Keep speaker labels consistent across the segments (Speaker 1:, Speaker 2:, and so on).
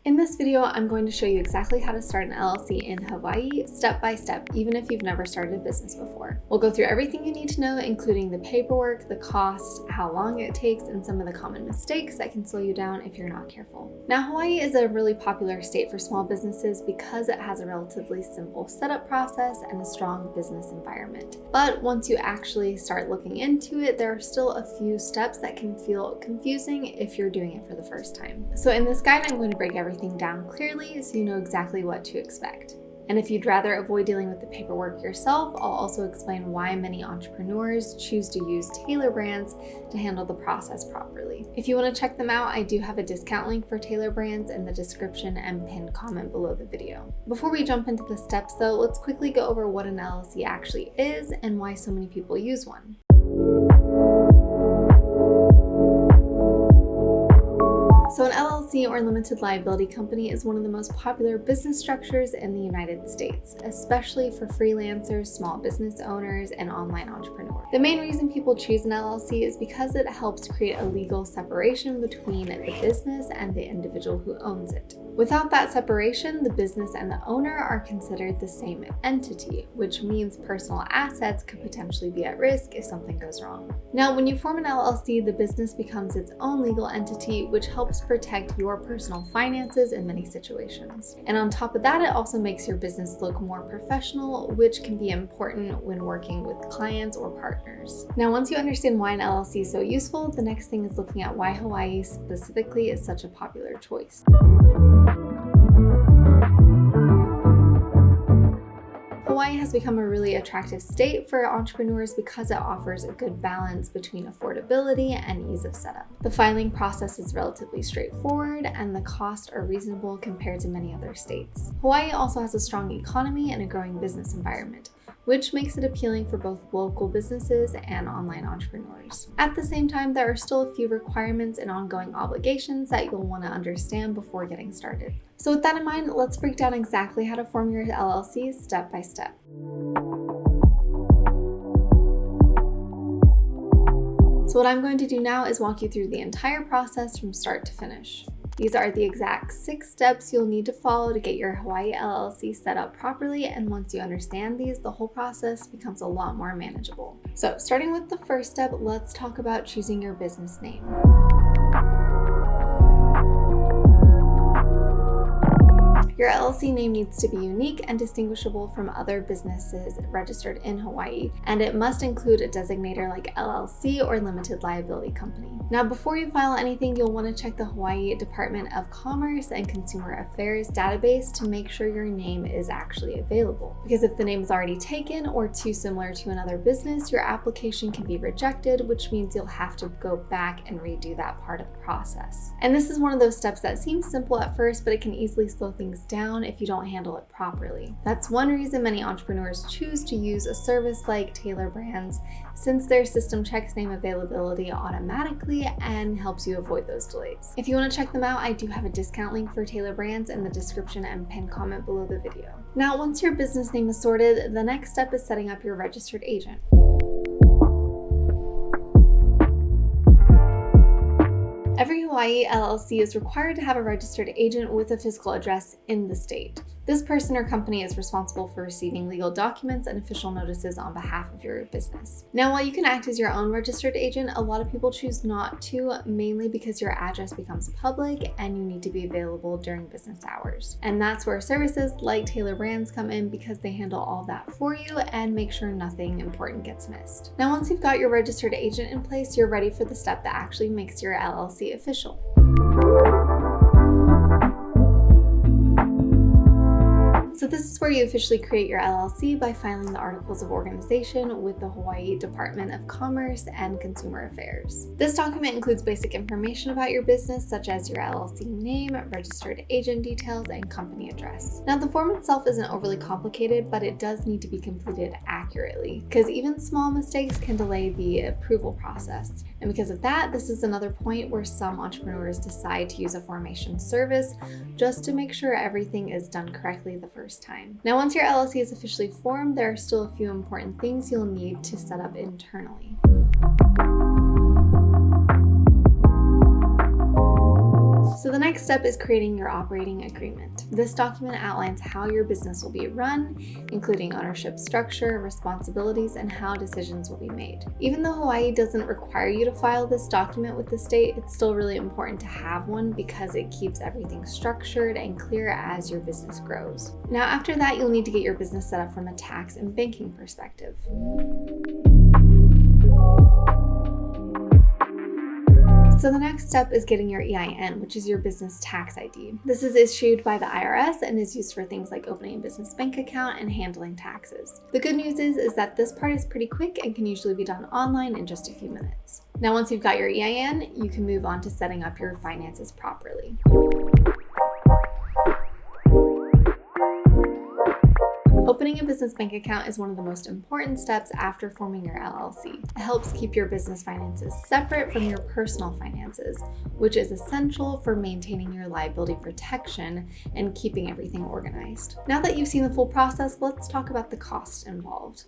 Speaker 1: In this video, I'm going to show you exactly how to start an LLC in Hawaii, step by step, even if you've never started a business before. We'll go through everything you need to know, including the paperwork, the cost, how long it takes, and some of the common mistakes that can slow you down if you're not careful. Now, Hawaii is a really popular state for small businesses because it has a relatively simple setup process and a strong business environment. But once you actually start looking into it, there are still a few steps that can feel confusing if you're doing it for the first time. So in this guide, I'm going to break everything down clearly so you know exactly what to expect. And if you'd rather avoid dealing with the paperwork yourself, I'll also explain why many entrepreneurs choose to use Tailor Brands to handle the process properly. If you want to check them out, I do have a discount link for Tailor Brands in the description and pinned comment below the video. Before we jump into the steps though, let's quickly go over what an LLC actually is and why so many people use one. So an LLC or limited liability company is one of the most popular business structures in the United States, especially for freelancers, small business owners, and online entrepreneurs. The main reason people choose an LLC is because it helps create a legal separation between the business and the individual who owns it. Without that separation, the business and the owner are considered the same entity, which means personal assets could potentially be at risk if something goes wrong. Now, when you form an LLC, the business becomes its own legal entity, which helps protect your personal finances in many situations. And on top of that, it also makes your business look more professional, which can be important when working with clients or partners. Now, once you understand why an LLC is so useful, the next thing is looking at why Hawaii specifically is such a popular choice. Hawaii has become a really attractive state for entrepreneurs because it offers a good balance between affordability and ease of setup. The filing process is relatively straightforward and the costs are reasonable compared to many other states. Hawaii also has a strong economy and a growing business environment, which makes it appealing for both local businesses and online entrepreneurs. At the same time, there are still a few requirements and ongoing obligations that you'll want to understand before getting started. So with that in mind, let's break down exactly how to form your LLC step by step. So what I'm going to do now is walk you through the entire process from start to finish. These are the exact 6 steps you'll need to follow to get your Hawaii LLC set up properly, and once you understand these, the whole process becomes a lot more manageable. So starting with the first step, let's talk about choosing your business name. Your LLC name needs to be unique and distinguishable from other businesses registered in Hawaii, and it must include a designator like LLC or limited liability company. Now, before you file anything, you'll want to check the Hawaii Department of Commerce and Consumer Affairs database to make sure your name is actually available. Because if the name is already taken or too similar to another business, your application can be rejected, which means you'll have to go back and redo that part of the process. And this is one of those steps that seems simple at first, but it can easily slow things down if you don't handle it properly. That's one reason many entrepreneurs choose to use a service like Tailor Brands, since their system checks name availability automatically and helps you avoid those delays. If you want to check them out, I do have a discount link for Tailor Brands in the description and pinned comment below the video. Now, once your business name is sorted, the next step is setting up your registered agent. Every Hawaii LLC is required to have a registered agent with a physical address in the state. This person or company is responsible for receiving legal documents and official notices on behalf of your business. Now, while you can act as your own registered agent, a lot of people choose not to, mainly because your address becomes public and you need to be available during business hours. And that's where services like Tailor Brands come in, because they handle all that for you and make sure nothing important gets missed. Now, once you've got your registered agent in place, you're ready for the step that actually makes your LLC official. So this is where you officially create your LLC by filing the Articles of Organization with the Hawaii Department of Commerce and Consumer Affairs. This document includes basic information about your business, such as your LLC name, registered agent details, and company address. Now, the form itself isn't overly complicated, but it does need to be completed accurately, because even small mistakes can delay the approval process. And because of that, this is another point where some entrepreneurs decide to use a formation service just to make sure everything is done correctly the first time. Now, once your LLC is officially formed, there are still a few important things you'll need to set up internally. So the next step is creating your operating agreement. This document outlines how your business will be run, including ownership structure, responsibilities, and how decisions will be made. Even though Hawaii doesn't require you to file this document with the state, it's still really important to have one because it keeps everything structured and clear as your business grows. Now, after that, you'll need to get your business set up from a tax and banking perspective. So the next step is getting your EIN, which is your business tax ID. This is issued by the IRS and is used for things like opening a business bank account and handling taxes. The good news is that this part is pretty quick and can usually be done online in just a few minutes. Now, once you've got your EIN, you can move on to setting up your finances properly. Opening a business bank account is one of the most important steps after forming your LLC. It helps keep your business finances separate from your personal finances, which is essential for maintaining your liability protection and keeping everything organized. Now that you've seen the full process, let's talk about the costs involved.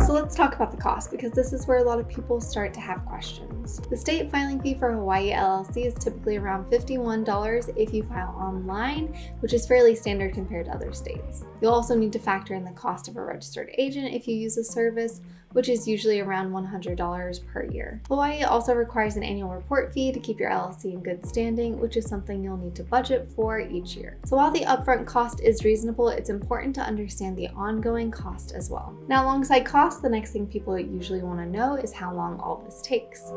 Speaker 1: So let's talk about the cost, because this is where a lot of people start to have questions. The state filing fee for Hawaii LLC is typically around $51 if you file online, which is fairly standard compared to other states. You'll also need to factor in the cost of a registered agent if you use a service, which is usually around $100 per year. Hawaii also requires an annual report fee to keep your LLC in good standing, which is something you'll need to budget for each year. So while the upfront cost is reasonable, it's important to understand the ongoing cost as well. Now, alongside cost, the next thing people usually want to know is how long all this takes.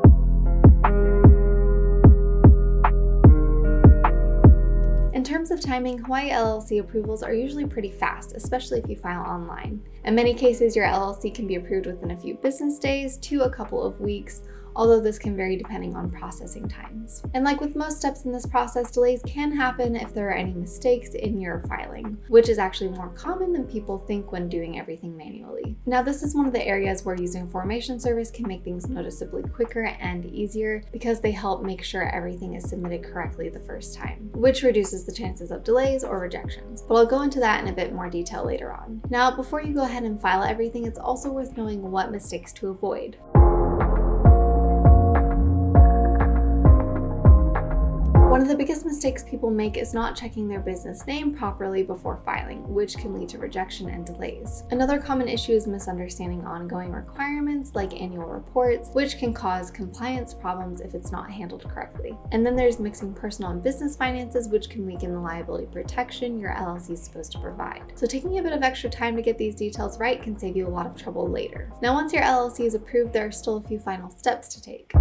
Speaker 1: In terms of timing, Hawaii LLC approvals are usually pretty fast, especially if you file online. In many cases, your LLC can be approved within a few business days to a couple of weeks, although this can vary depending on processing times. And like with most steps in this process, delays can happen if there are any mistakes in your filing, which is actually more common than people think when doing everything manually. Now, this is one of the areas where using a formation service can make things noticeably quicker and easier because they help make sure everything is submitted correctly the first time, which reduces the chances of delays or rejections. But I'll go into that in a bit more detail later on. Now, before you go ahead and file everything, it's also worth knowing what mistakes to avoid. One of the biggest mistakes people make is not checking their business name properly before filing, which can lead to rejection and delays. Another common issue is misunderstanding ongoing requirements like annual reports, which can cause compliance problems if it's not handled correctly. And then there's mixing personal and business finances, which can weaken the liability protection your LLC is supposed to provide. So taking a bit of extra time to get these details right can save you a lot of trouble later. Now, once your LLC is approved, there are still a few final steps to take.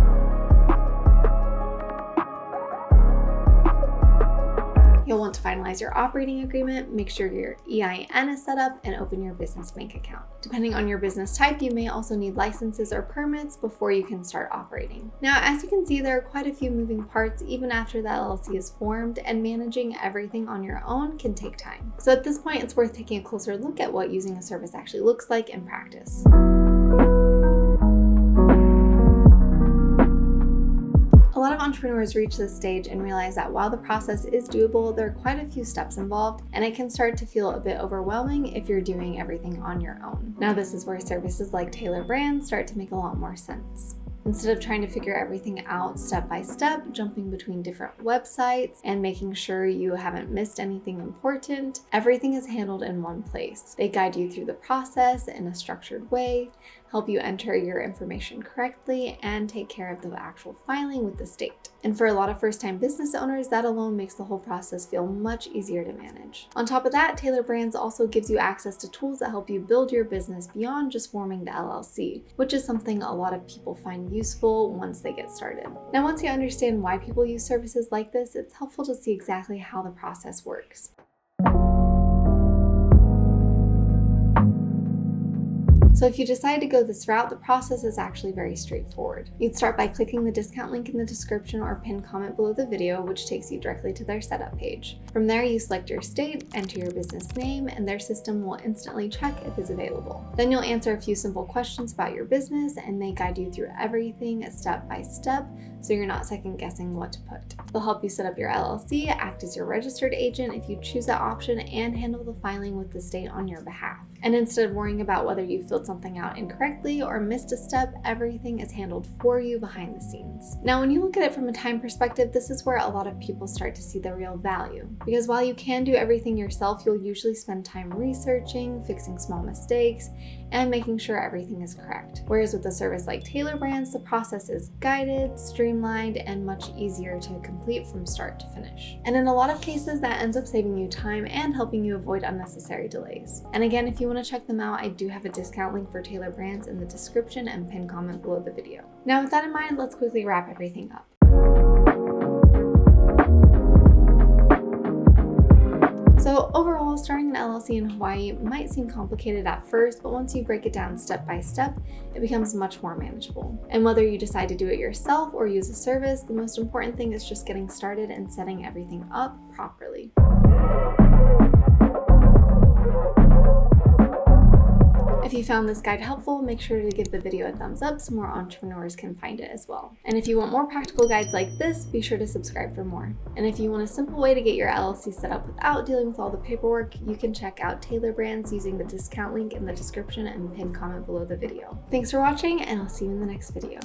Speaker 1: You'll want to finalize your operating agreement, make sure your EIN is set up, and open your business bank account. Depending on your business type, you may also need licenses or permits before you can start operating. Now, as you can see, there are quite a few moving parts even after the LLC is formed, and managing everything on your own can take time. So at this point, it's worth taking a closer look at what using a service actually looks like in practice. A lot of entrepreneurs reach this stage and realize that while the process is doable, there are quite a few steps involved, and it can start to feel a bit overwhelming if you're doing everything on your own. Now, this is where services like Tailor Brands start to make a lot more sense. Instead of trying to figure everything out step by step, jumping between different websites and making sure you haven't missed anything important, everything is handled in one place. They guide you through the process in a structured way, help you enter your information correctly, and take care of the actual filing with the state. And for a lot of first-time business owners, that alone makes the whole process feel much easier to manage. On top of that, Tailor Brands also gives you access to tools that help you build your business beyond just forming the LLC, which is something a lot of people find useful once they get started. Now, once you understand why people use services like this, it's helpful to see exactly how the process works. So if you decide to go this route, the process is actually very straightforward. You'd start by clicking the discount link in the description or pinned comment below the video, which takes you directly to their setup page. From there, you select your state, enter your business name, and their system will instantly check if it's available. Then you'll answer a few simple questions about your business, and they guide you through everything step by step, so you're not second guessing what to put. They'll help you set up your LLC, act as your registered agent if you choose that option, and handle the filing with the state on your behalf. And instead of worrying about whether you filled something out incorrectly or missed a step, everything is handled for you behind the scenes. Now, when you look at it from a time perspective, this is where a lot of people start to see the real value. Because while you can do everything yourself, you'll usually spend time researching, fixing small mistakes, and making sure everything is correct. Whereas with a service like Tailor Brands, the process is guided, streamlined, and much easier to complete from start to finish. And in a lot of cases, that ends up saving you time and helping you avoid unnecessary delays. And again, if you want to check them out, I do have a discount link for Tailor Brands in the description and pinned comment below the video. Now, with that in mind, let's quickly wrap everything up. So overall, starting an LLC in Hawaii might seem complicated at first, but once you break it down step by step, it becomes much more manageable. And whether you decide to do it yourself or use a service, the most important thing is just getting started and setting everything up properly. If you found this guide helpful, make sure to give the video a thumbs up so more entrepreneurs can find it as well. And if you want more practical guides like this, be sure to subscribe for more. And if you want a simple way to get your LLC set up without dealing with all the paperwork, you can check out Tailor Brands using the discount link in the description and pinned comment below the video. Thanks for watching, and I'll see you in the next video.